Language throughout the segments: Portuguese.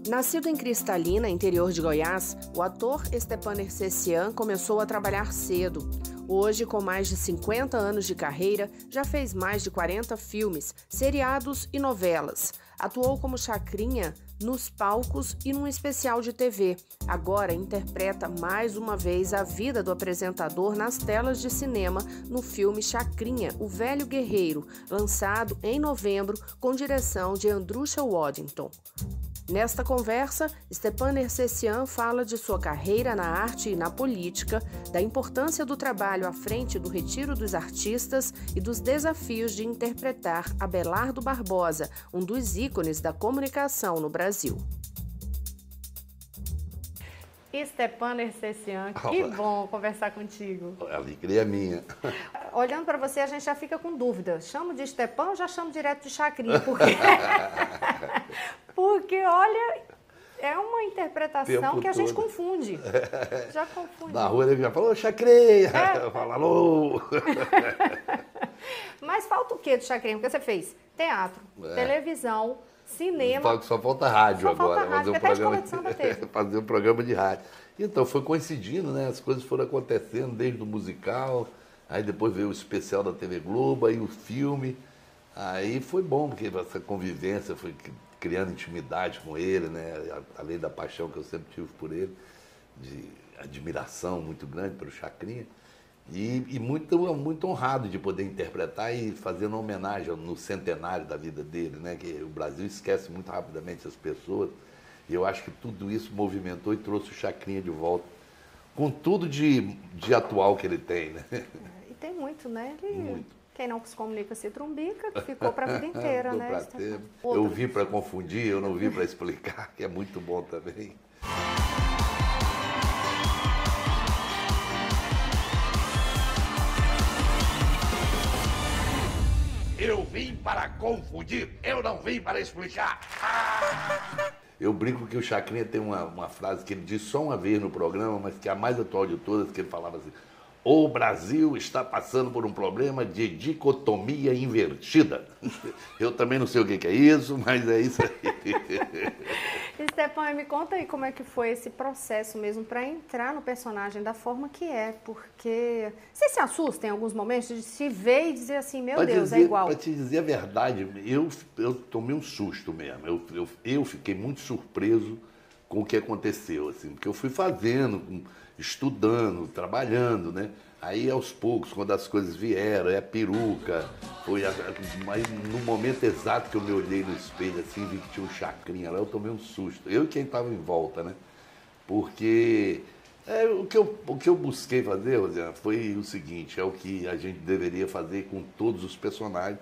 Nascido em Cristalina, interior de Goiás, o ator Stepan Ercecian começou a trabalhar cedo. Hoje, com mais de 50 anos de carreira, já fez mais de 40 filmes, seriados e novelas. Atuou como Chacrinha nos palcos e num especial de TV. Agora interpreta mais uma vez a vida do apresentador nas telas de cinema no filme Chacrinha, o Velho Guerreiro, lançado em novembro com direção de Andrusha Waddington. Nesta conversa, Stepan Ercecian fala de sua carreira na arte e na política, da importância do trabalho à frente do Retiro dos Artistas e dos desafios de interpretar Abelardo Barbosa, um dos ícones da comunicação no Brasil. Stepan Ercecian, que bom conversar contigo. A alegria é minha. Olhando para você, a gente já fica com dúvida. Chamo de Stepan ou já chamo direto de Chacrinha? Porque, olha, é uma interpretação que a gente confunde. Já confunde. Na rua ele já falou, Chacrinha. Fala, alô. Mas falta o quê do Chacrinha? Porque você fez teatro, televisão, cinema. Só falta rádio só agora. Falta rádio, fazer um programa de rádio. Então, foi coincidindo, né? As coisas foram acontecendo desde o musical, aí depois veio o especial da TV Globo, aí o filme. Aí foi bom, porque essa convivência foi criando intimidade com ele, né? Além da paixão que eu sempre tive por ele, de admiração muito grande pelo Chacrinha. E muito honrado de poder interpretar e fazer uma homenagem no centenário da vida dele, né? Que o Brasil esquece muito rapidamente as pessoas. E eu acho que tudo isso movimentou e trouxe o Chacrinha de volta, com tudo de atual que ele tem, né? E tem muito, né? Muito. Quem não se comunica se trumbica, ficou para a vida inteira, né? Eu vim para confundir, eu não vim para explicar, que é muito bom também. Eu vim para confundir, eu não vim para explicar. Eu brinco que o Chacrinha tem uma frase que ele diz só uma vez no programa, mas que é a mais atual de todas, que ele falava assim: o Brasil está passando por um problema de dicotomia invertida. Eu também não sei o que é isso, mas é isso aí. Stepan, me conta aí como é que foi esse processo mesmo para entrar no personagem da forma que é, porque você se assusta em alguns momentos de se ver e dizer assim, meu Deus, é igual. Para te dizer a verdade, eu tomei um susto mesmo. Eu fiquei muito surpreso com o que aconteceu, assim, porque eu fui fazendo, estudando, trabalhando, né? Aí, aos poucos, quando as coisas vieram, a peruca, mas no momento exato que eu me olhei no espelho, assim, vi que tinha um Chacrinha lá, eu tomei um susto. Eu e quem estava em volta, né? Porque o que eu busquei fazer, Rosiana, foi o seguinte, é o que a gente deveria fazer com todos os personagens,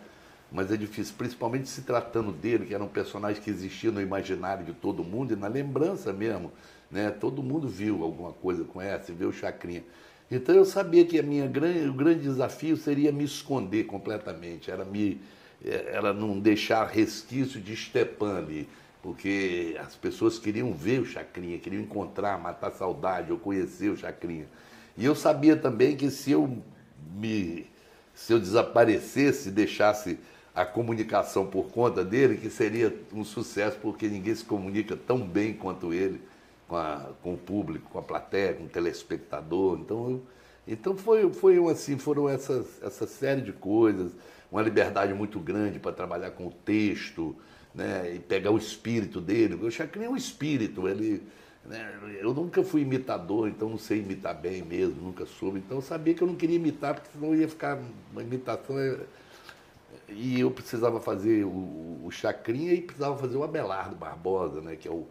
mas é difícil, principalmente se tratando dele, que era um personagem que existia no imaginário de todo mundo e na lembrança mesmo, né? Todo mundo viu alguma coisa com essa, viu o Chacrinha. Então eu sabia que o grande desafio seria me esconder completamente, era não deixar resquício de Stepan ali, porque as pessoas queriam ver o Chacrinha, queriam encontrar, matar saudade, ou conhecer o Chacrinha. E eu sabia também que se eu desaparecesse, deixasse a comunicação por conta dele, que seria um sucesso, porque ninguém se comunica tão bem quanto ele com o público, com a plateia, com o telespectador. Então foram essa série de coisas, uma liberdade muito grande para trabalhar com o texto, né, e pegar o espírito dele. O Chacrinha é um espírito, eu nunca fui imitador, então não sei imitar bem mesmo, nunca soube. Então eu sabia que eu não queria imitar, porque senão ia ficar uma imitação. E eu precisava fazer o Chacrinha e precisava fazer o Abelardo Barbosa, né, que é o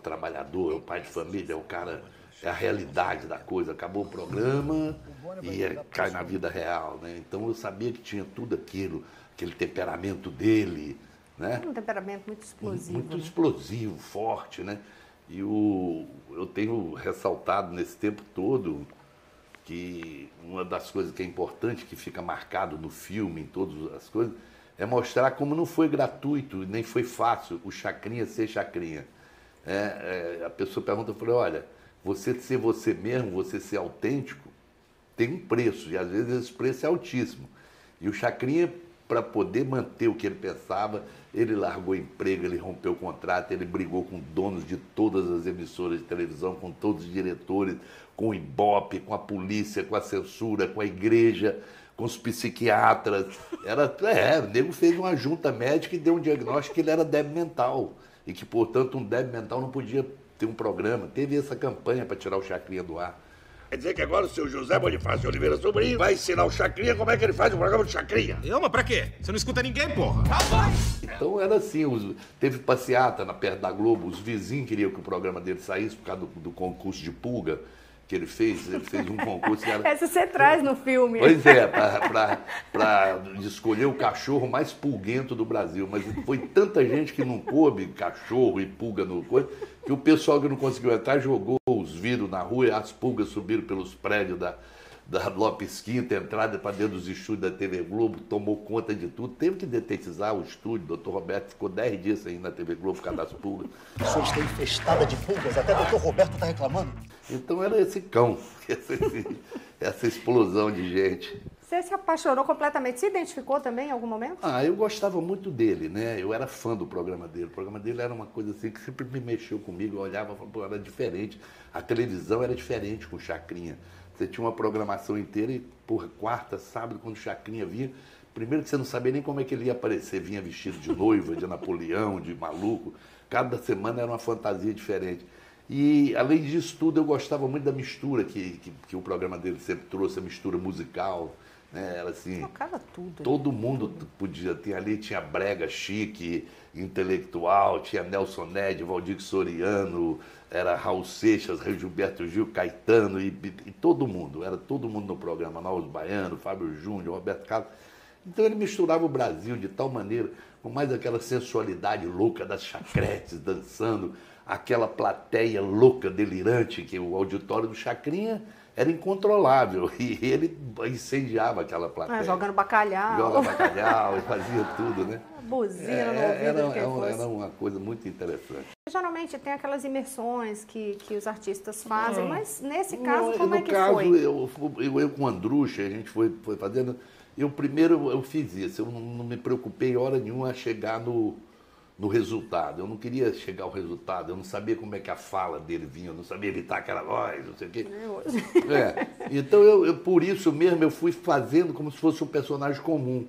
trabalhador, é o pai de família, é o cara, é a realidade da coisa. Acabou o programa e cai na vida real, né? Então eu sabia que tinha tudo aquilo, aquele temperamento dele, né? Um temperamento muito explosivo. Muito explosivo, forte, né? E eu tenho ressaltado nesse tempo todo que uma das coisas que é importante, que fica marcado no filme, em todas as coisas, é mostrar como não foi gratuito, nem foi fácil o Chacrinha ser Chacrinha. A pessoa pergunta, eu falei, olha, você ser você mesmo, você ser autêntico, tem um preço, e às vezes esse preço é altíssimo. E o Chacrinha, para poder manter o que ele pensava, ele largou emprego, ele rompeu o contrato, ele brigou com donos de todas as emissoras de televisão, com todos os diretores, com o Ibope, com a polícia, com a censura, com a igreja, com os psiquiatras. O nego fez uma junta médica e deu um diagnóstico que ele era débil mental. E que, portanto, um débil mental não podia ter um programa. Teve essa campanha para tirar o Chacrinha do ar. Quer dizer que agora o seu José Bonifácio Oliveira Sobrinho vai ensinar o Chacrinha como é que ele faz o programa do Chacrinha. Eu, mas pra quê? Você não escuta ninguém, porra. Então era assim, teve passeata perto da Globo, os vizinhos queriam que o programa dele saísse por causa do concurso de pulga que ele fez um concurso que era... Essa você traz no filme. Pois é, para escolher o cachorro mais pulguento do Brasil, mas foi tanta gente que não coube cachorro e pulga no coisa, que o pessoal que não conseguiu entrar jogou os vidros na rua e as pulgas subiram pelos prédios da Lopes Quinta, entrada para dentro dos estúdios da TV Globo, tomou conta de tudo, teve que detetizar o estúdio, o doutor Roberto ficou 10 dias sem ir na TV Globo por causa das pulgas. A senhora está infestada de pulgas, até o doutor Roberto está reclamando. Então era esse cão, essa explosão de gente. Você se apaixonou completamente, se identificou também em algum momento? Eu gostava muito dele, né? Eu era fã do programa dele. O programa dele era uma coisa assim que sempre me mexeu comigo. Eu olhava e falava, pô, era diferente. A televisão era diferente com o Chacrinha. Você tinha uma programação inteira e, porra, quarta, sábado, quando o Chacrinha vinha, primeiro que você não sabia nem como é que ele ia aparecer. Vinha vestido de noiva, de Napoleão, de maluco. Cada semana era uma fantasia diferente. E, além disso tudo, eu gostava muito da mistura que o programa dele sempre trouxe, a mistura musical. Né? Era assim, tocava tudo. Todo mundo podia ter ali, tinha brega chique, intelectual, tinha Nelson Ned, Valdir Soriano, era Raul Seixas, Gilberto Gil, Caetano e todo mundo, era todo mundo no programa, Maus Baiano, Fábio Júnior, Roberto Carlos. Então ele misturava o Brasil de tal maneira, com mais aquela sensualidade louca das chacretes dançando, aquela plateia louca, delirante, que o auditório do Chacrinha era incontrolável, e ele incendiava aquela plateia. Jogando bacalhau. Jogava bacalhau e fazia tudo, né? Buzina no ouvido. Era uma coisa muito interessante. Geralmente tem aquelas imersões que os artistas fazem, mas nesse caso, como é que foi? No caso, eu com o Andrucha, a gente foi fazendo... Primeiro eu fiz isso, eu não me preocupei hora nenhuma a chegar no resultado. Eu não queria chegar ao resultado, eu não sabia como é que a fala dele vinha, eu não sabia evitar aquela voz, não sei o quê. Então, por isso mesmo, eu fui fazendo como se fosse um personagem comum.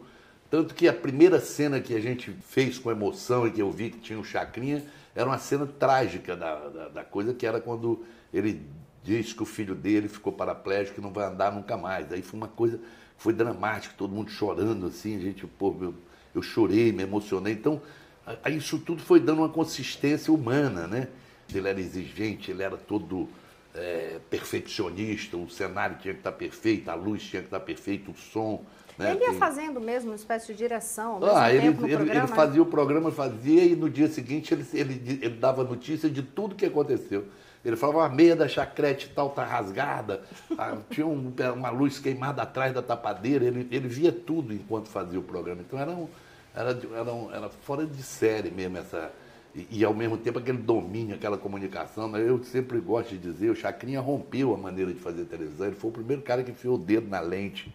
Tanto que a primeira cena que a gente fez com emoção e que eu vi que tinha o Chacrinha, era uma cena trágica da coisa, que era quando ele diz que o filho dele ficou paraplégico e não vai andar nunca mais. Aí foi uma coisa, foi dramática, todo mundo chorando assim, a gente, pô, eu chorei, me emocionei. Então, isso tudo foi dando uma consistência humana, né? Ele era exigente, ele era todo perfeccionista, o cenário tinha que estar perfeito, a luz tinha que estar perfeita, o som. Né? Ele ia fazendo mesmo uma espécie de direção ao mesmo tempo no programa? Ele fazia o programa, e no dia seguinte ele dava notícia de tudo que aconteceu. Ele falava, a meia da chacrete tal tá rasgada, tinha uma luz queimada atrás da tapadeira, ele via tudo enquanto fazia o programa. Então era fora de série mesmo essa... E ao mesmo tempo aquele domínio, aquela comunicação, né? Eu sempre gosto de dizer, o Chacrinha rompeu a maneira de fazer televisão, ele foi o primeiro cara que enfiou o dedo na lente,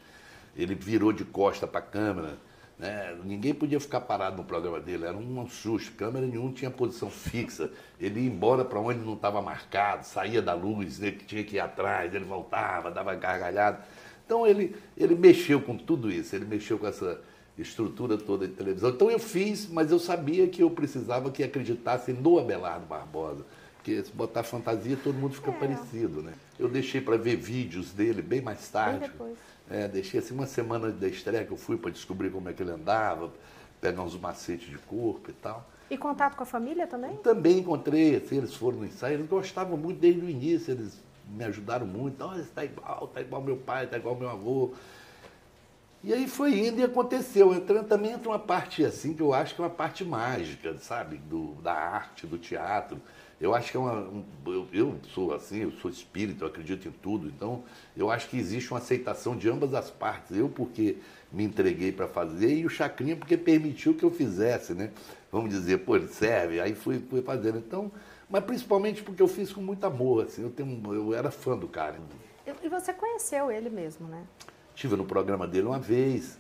ele virou de costa para a câmera, né? Ninguém podia ficar parado no programa dele, era um susto, câmera nenhuma tinha posição fixa, ele ia embora para onde não estava marcado, saía da luz, ele tinha que ir atrás, ele voltava, dava gargalhada. Então ele mexeu com tudo isso, ele mexeu com essa estrutura toda de televisão. Então eu fiz, mas eu sabia que eu precisava que acreditassem no Abelardo Barbosa, porque se botar fantasia todo mundo fica parecido, né? Eu deixei para ver vídeos dele bem mais tarde. Bem depois. Deixei assim uma semana da estreia que eu fui para descobrir como é que ele andava, pegar uns macetes de corpo e tal. E contato com a família também? Também encontrei, assim, eles foram no ensaio, eles gostavam muito desde o início, eles me ajudaram muito. Olha, está igual meu pai, está igual meu avô. E aí foi indo e aconteceu. Também entra uma parte assim, que eu acho que é uma parte mágica, sabe? Da arte, do teatro. Eu acho que eu sou assim, eu sou espírito, eu acredito em tudo. Então, eu acho que existe uma aceitação de ambas as partes. Eu porque me entreguei para fazer e o Chacrinha porque permitiu que eu fizesse, né? Vamos dizer, pô, ele serve. Aí fui fazendo. Então, Mas principalmente porque eu fiz com muito amor, assim, eu era fã do cara. E você conheceu ele mesmo, né? Estive no programa dele uma vez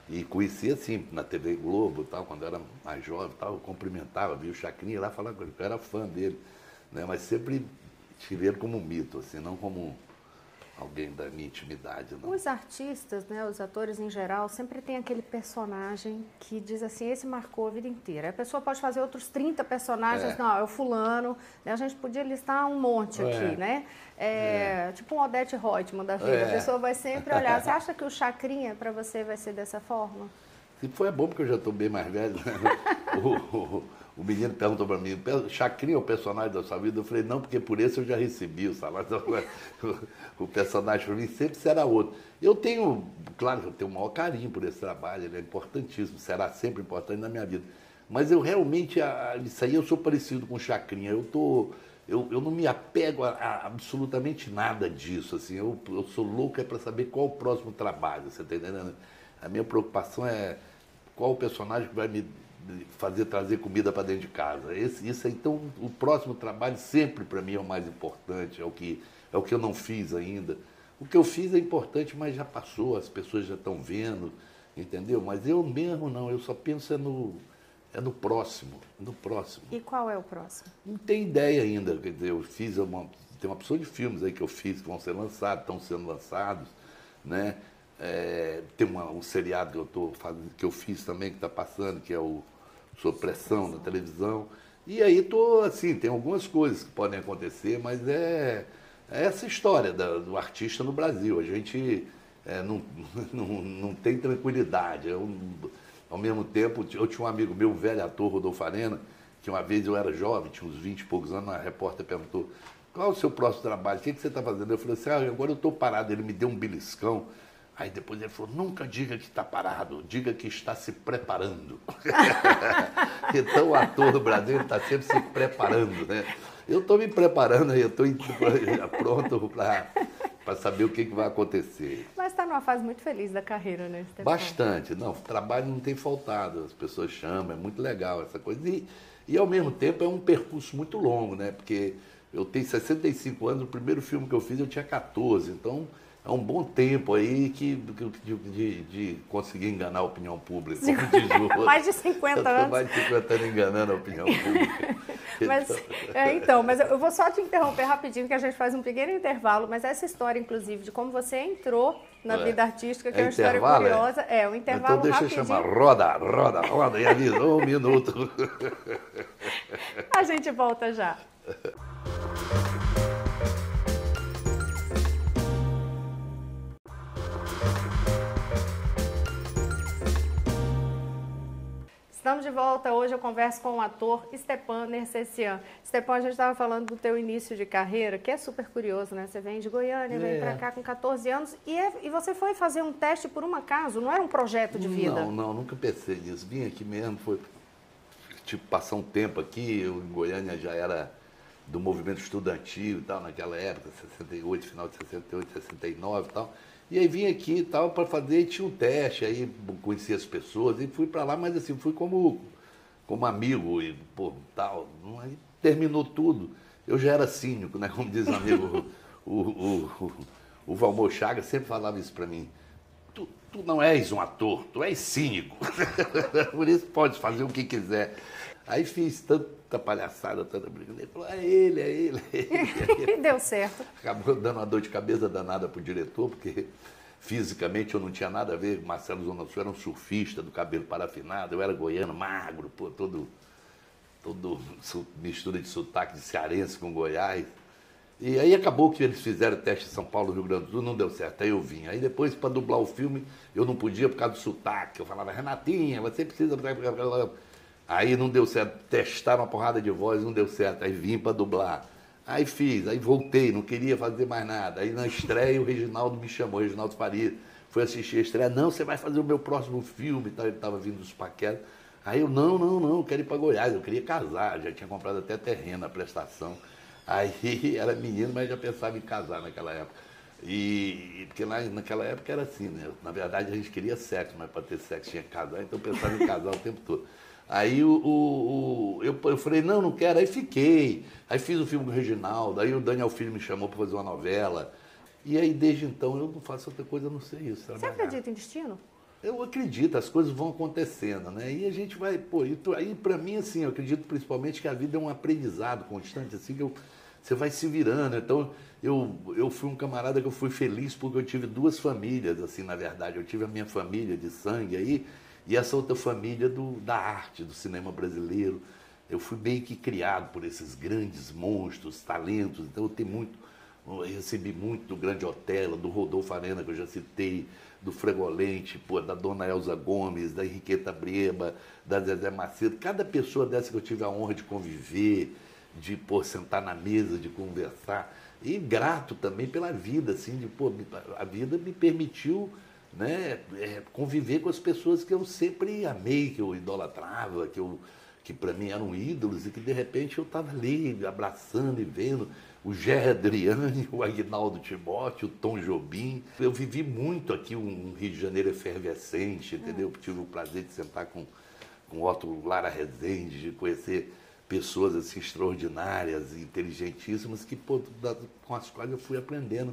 e conheci assim, na TV Globo, tal, quando eu era mais jovem, tal, eu cumprimentava, via o Chacrinha lá, falava com ele, eu era fã dele, né? Mas sempre tive ele como um mito, assim, não como alguém da minha intimidade, não. Os artistas, né, os atores em geral, sempre tem aquele personagem que diz assim, esse marcou a vida inteira. A pessoa pode fazer outros 30 personagens, não, é o fulano, né? A gente podia listar um monte aqui, né? Tipo um Odete Roitman da vida, a pessoa vai sempre olhar. Você acha que o Chacrinha, para você, vai ser dessa forma? Se foi bom, porque eu já estou bem mais velho, né? O menino perguntou para mim, Chacrinha é o personagem da sua vida? Eu falei, não, porque por esse eu já recebi o salário. O personagem para mim sempre será outro. Eu tenho, claro que eu tenho o maior carinho por esse trabalho, ele é importantíssimo, será sempre importante na minha vida. Mas eu realmente, isso aí eu sou parecido com o Chacrinha. Eu não me apego a absolutamente nada disso. Assim, eu sou louco para saber qual o próximo trabalho, você está entendendo? A minha preocupação é qual o personagem que vai me fazer trazer comida para dentro de casa. Isso então, o próximo trabalho sempre para mim é o mais importante, é o que eu não fiz ainda. O que eu fiz é importante, mas já passou, as pessoas já estão vendo, entendeu? Mas eu mesmo não, eu só penso no próximo, no próximo. E qual é o próximo? Não tem ideia ainda, quer dizer, tem uma opção de filmes aí que eu fiz que vão ser lançados, estão sendo lançados, né? Tem um seriado que eu tô fazendo, que eu fiz também, que está passando, que é o Sob Pressão na televisão. E aí assim, tem algumas coisas que podem acontecer, mas é essa história do artista no Brasil. A gente não tem tranquilidade. Ao mesmo tempo, eu tinha um amigo meu, um velho ator, Rodolfo Arena, que uma vez eu era jovem, tinha uns 20 e poucos anos, uma repórter perguntou, qual é o seu próximo trabalho? O que você está fazendo? Eu falei assim, agora eu estou parado. Ele me deu um beliscão. Aí depois ele falou, nunca diga que está parado, diga que está se preparando. Então o ator do Brasil está sempre se preparando, né? Eu estou me preparando aí, eu estou pronto para saber o que vai acontecer. Mas está numa fase muito feliz da carreira, né? Bastante, não, trabalho não tem faltado, as pessoas chamam, é muito legal essa coisa. E ao mesmo tempo é um percurso muito longo, né? Porque eu tenho 65 anos, o primeiro filme que eu fiz eu tinha 14, então é um bom tempo aí de conseguir enganar a opinião pública. Como diz o outro. Mais de 50 anos. Mais de 50 anos enganando a opinião pública. Mas eu vou só te interromper rapidinho, que a gente faz um pequeno intervalo, mas essa história, inclusive, de como você entrou na vida artística, que é uma história curiosa. O intervalo então deixa rapidinho. eu chamar, roda, e avisa, 1 minuto. A gente volta já. Estamos de volta. Hoje eu converso com o ator Stepan Nersessian. Stepan, a gente estava falando do teu início de carreira, que é super curioso, né? Você vem de Goiânia, vem para cá com 14 anos e você foi fazer um teste por um acaso, não era um projeto de vida? Não, nunca pensei nisso. Vim aqui mesmo, foi tipo passar um tempo aqui, eu em Goiânia já era do movimento estudantil e tal, naquela época, 68, final de 68, 69 e tal. E aí vim aqui e tal para fazer, e tinha um teste, aí conheci as pessoas e fui para lá, mas assim, fui como amigo e tal. Aí terminou tudo. Eu já era cínico, né? Como diz o amigo, o Valmor Chagas sempre falava isso para mim. Tu não és um ator, tu és cínico. Por isso pode fazer o que quiser. Aí fiz tanta palhaçada, tanta brincadeira. Ele falou, é ele. Deu certo. Acabou dando uma dor de cabeça danada pro diretor, porque fisicamente eu não tinha nada a ver. Marcelo Zona Sul era um surfista do cabelo parafinado, eu era goiano, magro, todo mistura de sotaque de cearense com Goiás. E aí acabou que eles fizeram teste em São Paulo, Rio Grande do Sul, não deu certo, aí eu vim. Aí depois, para dublar o filme, eu não podia por causa do sotaque. Eu falava, Renatinha, você precisa... Aí não deu certo, testaram uma porrada de voz, não deu certo, aí vim para dublar. Aí fiz, aí voltei, não queria fazer mais nada. Aí na estreia o Reginaldo me chamou, o Reginaldo Faria, foi assistir a estreia. Não, você vai fazer o meu próximo filme, então, ele estava vindo dos paqueras. Aí eu, não, quero ir para Goiás, eu queria casar, já tinha comprado até terreno na prestação. Aí era menino, mas já pensava em casar naquela época. Porque naquela época era assim, né? Na verdade a gente queria sexo, mas para ter sexo tinha que casar, então eu pensava em casar o tempo todo. Aí eu falei, não quero, aí fiquei. Aí fiz o filme com o Reginaldo, aí o Daniel Filho me chamou para fazer uma novela. E aí, desde então, eu não faço outra coisa, a não ser isso. Você acredita em destino? Eu acredito, as coisas vão acontecendo, né? E a gente vai, aí para mim, assim, eu acredito principalmente que a vida é um aprendizado constante, assim, você vai se virando. Então, eu fui um camarada que eu fui feliz porque eu tive duas famílias, assim, na verdade. Eu tive a minha família de sangue aí, e essa outra família da arte, do cinema brasileiro. Eu fui meio que criado por esses grandes monstros, talentos, então eu recebi muito do Grande Otelo, do Rodolfo Arena, que eu já citei, do Fregolente, da Dona Elza Gomes, da Henriqueta Breba, da Zezé Macedo. Cada pessoa dessa que eu tive a honra de conviver, de sentar na mesa, de conversar. E grato também pela vida, assim, a vida me permitiu, né, conviver com as pessoas que eu sempre amei, que eu idolatrava, que para mim eram ídolos, e que de repente eu estava ali abraçando e vendo o Gerry Adriane, o Aguinaldo Timóteo, o Tom Jobim. Eu vivi muito aqui um Rio de Janeiro efervescente, entendeu? Tive o prazer de sentar com Otto Lara Rezende, de conhecer pessoas assim extraordinárias e inteligentíssimas com as quais eu fui aprendendo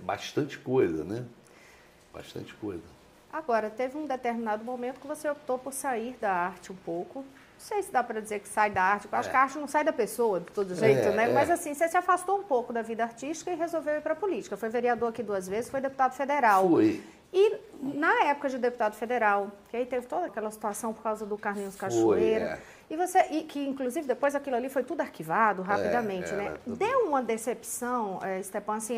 bastante coisa, né? Bastante coisa. Agora, teve um determinado momento que você optou por sair da arte um pouco. Não sei se dá para dizer que sai da arte, porque eu acho que a arte não sai da pessoa, de todo jeito, né? Mas assim, você se afastou um pouco da vida artística e resolveu ir para a política. Foi vereador aqui 2 vezes, foi deputado federal. Foi. E na época de deputado federal, que aí teve toda aquela situação por causa do Carlinhos Cachoeira, e que inclusive depois aquilo ali foi tudo arquivado rapidamente, né? Deu uma decepção, Stepan, assim,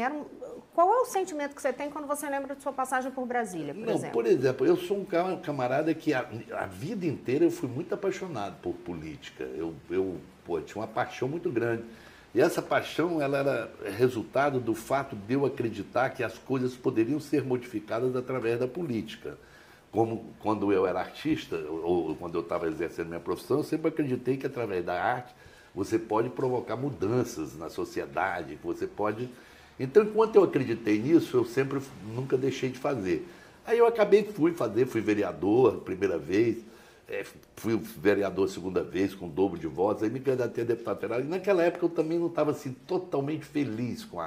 qual é o sentimento que você tem quando você lembra de sua passagem por Brasília, por exemplo? Por exemplo, eu sou um camarada que a vida inteira eu fui muito apaixonado por política. Eu tinha uma paixão muito grande. E essa paixão, ela era resultado do fato de eu acreditar que as coisas poderiam ser modificadas através da política. Como quando eu era artista, ou quando eu estava exercendo minha profissão, eu sempre acreditei que através da arte você pode provocar mudanças na sociedade, que você pode... Então, enquanto eu acreditei nisso, eu nunca deixei de fazer. Aí eu fui vereador a primeira vez, fui vereador a segunda vez, com o dobro de votos, aí me candidatei a deputado federal. E naquela época eu também não estava assim, totalmente feliz com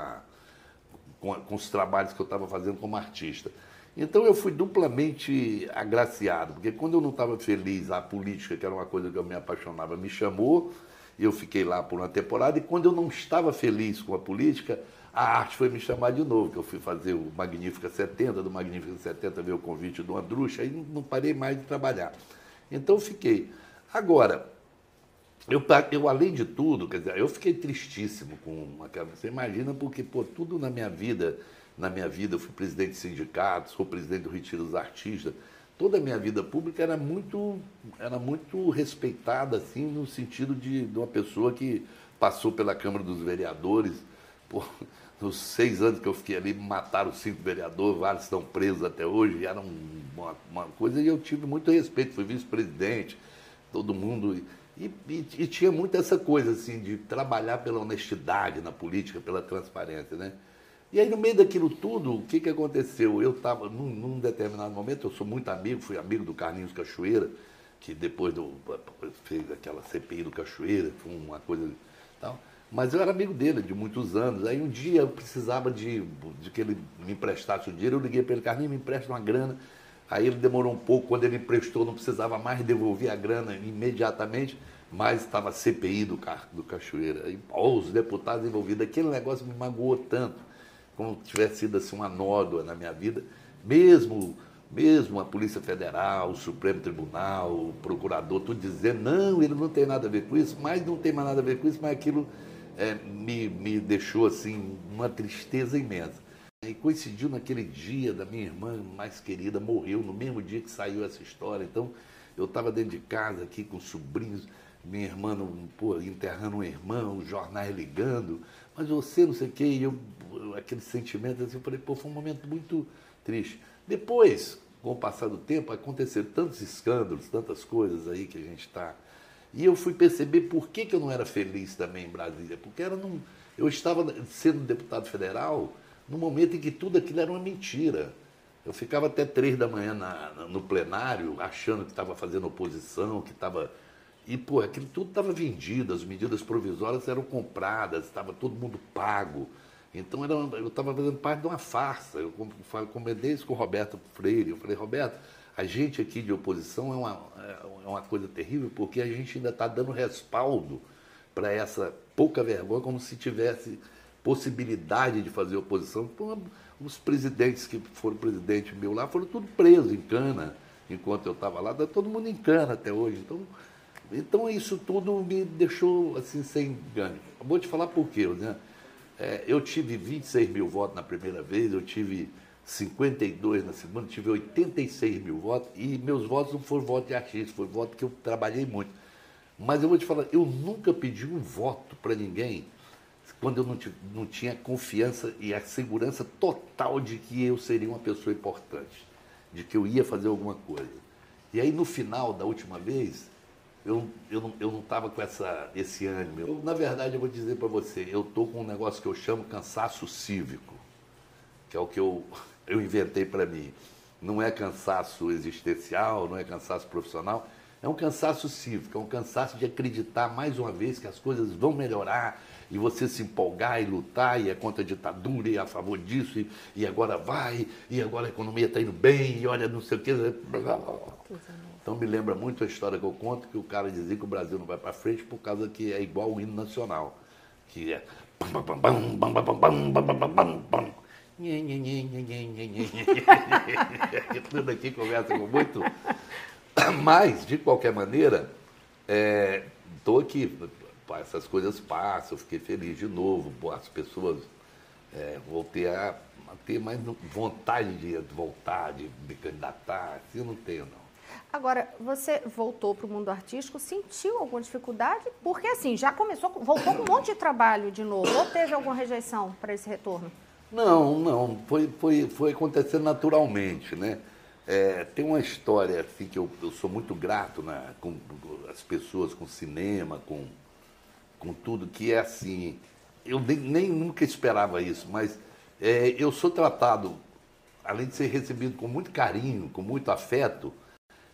os trabalhos que eu estava fazendo como artista. Então eu fui duplamente agraciado, porque quando eu não estava feliz, a política, que era uma coisa que eu me apaixonava, me chamou, e eu fiquei lá por uma temporada, e quando eu não estava feliz com a política, a arte foi me chamar de novo, que eu fui fazer o Magnífica 70, do Magnífica 70 veio o convite do Andrucha, aí não parei mais de trabalhar. Então eu fiquei. Agora, eu além de tudo, quer dizer, eu fiquei tristíssimo com aquela... Você imagina, porque tudo na minha vida, eu fui presidente de sindicatos, sou presidente do Retiro dos Artistas, toda a minha vida pública era muito respeitada, assim, no sentido de uma pessoa que passou pela Câmara dos Vereadores. Nos 6 anos que eu fiquei ali, mataram 5 vereadores, vários estão presos até hoje, era uma coisa, e eu tive muito respeito, fui vice-presidente, todo mundo, e tinha muito essa coisa, assim, de trabalhar pela honestidade na política, pela transparência, né? E aí, no meio daquilo tudo, o que aconteceu? Eu estava, num determinado momento, eu sou muito amigo, fui amigo do Carlinhos Cachoeira, que depois fez aquela CPI do Cachoeira, foi uma coisa tal. Mas eu era amigo dele de muitos anos. Aí um dia eu precisava de que ele me emprestasse o dinheiro. Eu liguei para ele, Carlinhos, me empresta uma grana. Aí ele demorou um pouco. Quando ele emprestou, não precisava mais devolver a grana imediatamente. Mas estava a CPI do Cachoeira. E os deputados envolvidos. Aquele negócio me magoou tanto, como se tivesse sido assim, uma nódoa na minha vida. Mesmo a Polícia Federal, o Supremo Tribunal, o procurador, tudo dizendo, não, ele não tem nada a ver com isso, mas não tem mais nada a ver com isso, mas aquilo me deixou assim uma tristeza imensa. E coincidiu naquele dia da minha irmã mais querida, morreu no mesmo dia que saiu essa história. Então eu estava dentro de casa aqui com os sobrinhos, minha irmã enterrando uma irmã, os jornais ligando, mas você não sei o quê, e aquele sentimento assim, eu falei, foi um momento muito triste. Depois, com o passar do tempo, aconteceram tantos escândalos, tantas coisas aí que a gente está... E eu fui perceber por que eu não era feliz também em Brasília. Porque eu estava sendo deputado federal num momento em que tudo aquilo era uma mentira. Eu ficava até 3 da manhã no plenário, achando que estava fazendo oposição, que estava... E, pô, aquilo tudo estava vendido, as medidas provisórias eram compradas, estava todo mundo pago. Então, eu estava fazendo parte de uma farsa. Eu comentei isso com o Roberto Freire. Eu falei, Roberto, a gente aqui de oposição é uma coisa terrível, porque a gente ainda está dando respaldo para essa pouca vergonha, como se tivesse possibilidade de fazer oposição. Os presidentes que foram presidente meu lá foram tudo presos em cana, enquanto eu estava lá, todo mundo em cana até hoje. Então isso tudo me deixou assim sem ganho. Eu vou te falar por quê, né? Eu tive 26 mil votos na primeira vez, eu tive 52 na segunda, tive 86 mil votos, e meus votos não foram votos de artista, foi voto que eu trabalhei muito. Mas eu vou te falar, eu nunca pedi um voto para ninguém quando eu não tinha confiança e a segurança total de que eu seria uma pessoa importante, de que eu ia fazer alguma coisa. E aí no final da última vez, eu não estava com esse ânimo. Na verdade, eu vou dizer para você, eu estou com um negócio que eu chamo cansaço cívico, que é o que eu inventei para mim. Não é cansaço existencial, não é cansaço profissional, é um cansaço cívico, é um cansaço de acreditar mais uma vez que as coisas vão melhorar e você se empolgar e lutar e é contra a ditadura e é a favor disso e agora vai, e agora a economia está indo bem e olha não sei o que. Então me lembra muito a história que eu conto, que o cara dizia que o Brasil não vai para frente por causa que é igual o hino nacional, que é... Tudo aqui conversa com muito... Mas, de qualquer maneira, estou aqui, essas coisas passam, eu fiquei feliz de novo, as pessoas voltei a ter mais vontade de voltar, de me candidatar, assim eu não tenho, não. Agora, você voltou para o mundo artístico, sentiu alguma dificuldade? Porque assim, já voltou com um monte de trabalho de novo, ou teve alguma rejeição para esse retorno? Não, foi acontecendo naturalmente, né? Tem uma história assim que eu sou muito grato com as pessoas, com o cinema, com tudo, que é assim, eu nem nunca esperava isso, mas eu sou tratado, além de ser recebido com muito carinho, com muito afeto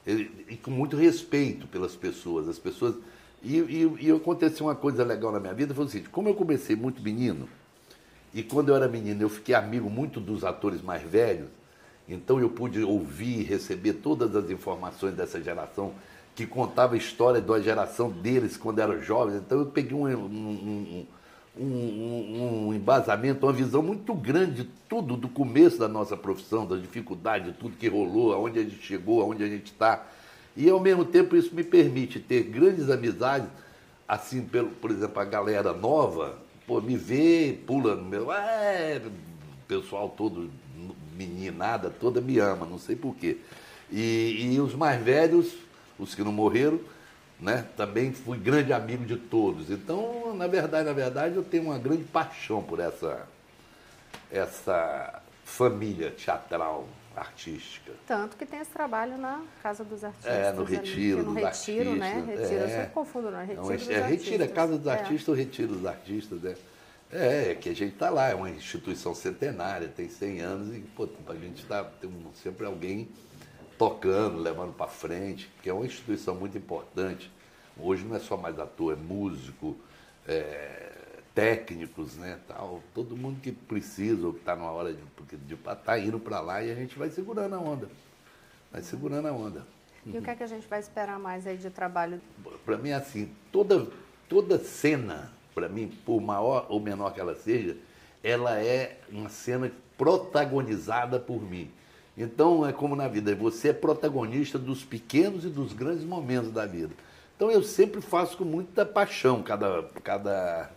e com muito respeito pelas pessoas. As pessoas e aconteceu uma coisa legal na minha vida, foi o seguinte, como eu comecei muito menino, e quando eu era menino eu fiquei amigo muito dos atores mais velhos, então eu pude ouvir e receber todas as informações dessa geração que contava a história da geração deles quando eram jovens. Então eu peguei um embasamento, uma visão muito grande de tudo, do começo da nossa profissão, das dificuldades, de tudo que rolou, aonde a gente chegou, aonde a gente está. E ao mesmo tempo isso me permite ter grandes amizades, assim, por exemplo, a galera nova, me vê, pula no meu... o pessoal todo... meninada toda me ama, não sei porquê. E os mais velhos, os que não morreram, né, também fui grande amigo de todos. Então, na verdade, eu tenho uma grande paixão por essa família teatral, artística. Tanto que tem esse trabalho na Casa dos Artistas. No Retiro ali, no dos Retiro, Artistas. né? Retiro, eu sempre confundo, não é? Retiro dos Artistas. Retiro, Casa dos Artistas ou Retiro dos Artistas, né? Que a gente está lá, é uma instituição centenária, tem 100 anos e a gente tem sempre alguém tocando, levando para frente, que é uma instituição muito importante. Hoje não é só mais ator, é músico, técnicos, né, tal, todo mundo que precisa, ou que está numa hora de estar indo para lá e a gente vai segurando a onda. E o que é que a gente vai esperar mais aí de trabalho? Para mim, assim, toda cena, para mim, por maior ou menor que ela seja, ela é uma cena protagonizada por mim. Então, é como na vida, você é protagonista dos pequenos e dos grandes momentos da vida. Então, eu sempre faço com muita paixão cada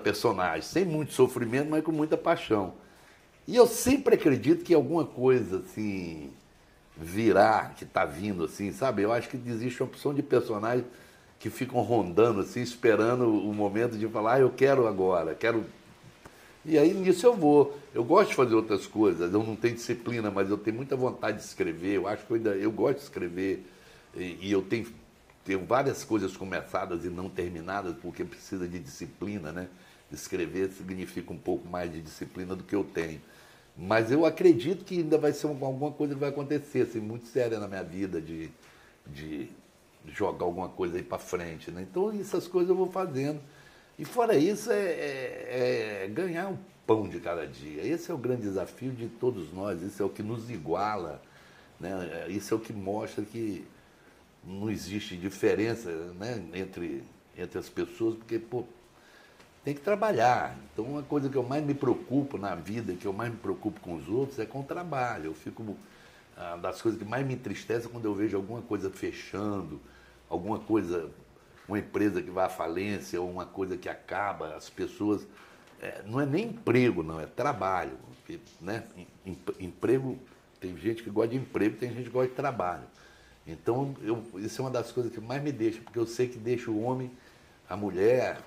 personagem, sem muito sofrimento, mas com muita paixão. E eu sempre acredito que alguma coisa, assim, virá, que está vindo, assim, sabe? Eu acho que existe uma opção de personagens que ficam rondando, assim, esperando o momento de falar, eu quero agora, quero... E aí, nisso eu vou. Eu gosto de fazer outras coisas, eu não tenho disciplina, mas eu tenho muita vontade de escrever, eu acho que eu gosto de escrever, e eu tenho várias coisas começadas e não terminadas, porque precisa de disciplina, né? Escrever significa um pouco mais de disciplina do que eu tenho. Mas eu acredito que ainda vai ser alguma coisa que vai acontecer, assim, muito séria na minha vida, de jogar alguma coisa aí para frente, né? Então, essas coisas eu vou fazendo. E fora isso, é ganhar o pão de cada dia. Esse é o grande desafio de todos nós, isso é o que nos iguala, né? Isso é o que mostra que não existe diferença, né, entre as pessoas, porque, pô, tem que trabalhar. Então, uma coisa que eu mais me preocupo na vida, que eu mais me preocupo com os outros, é com o trabalho. Eu fico... das coisas que mais me entristece é quando eu vejo alguma coisa fechando, alguma coisa, uma empresa que vai à falência, ou uma coisa que acaba, as pessoas... não é nem emprego, não, é trabalho. Porque, né, emprego, tem gente que gosta de emprego, tem gente que gosta de trabalho. Então, isso é uma das coisas que mais me deixa, porque eu sei que deixa o homem, a mulher,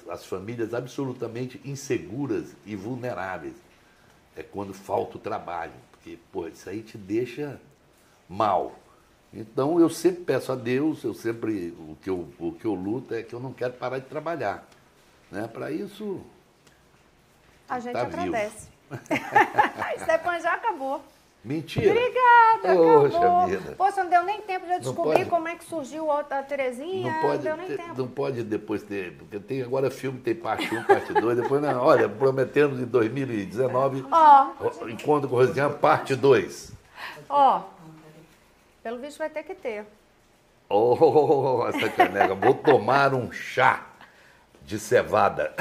as famílias absolutamente inseguras e vulneráveis. É quando falta o trabalho, porque, pô, isso aí te deixa mal. Então, eu sempre peço a Deus, o que eu luto é que eu não quero parar de trabalhar, né? Para isso, a gente tá agradece. Stepan, já acabou. Mentira. Obrigada, Poxa acabou. vida. Poxa, não deu nem tempo de eu descobrir pode. como é que surgiu a Terezinha. Não deu nem tempo. não pode depois ter, porque tem agora filme, tem parte 1, parte 2, depois, não, olha, prometemos em 2019, Encontro com Rosiane, parte 2. Pelo visto vai ter que ter. Essa caneca, vou tomar um chá de cevada.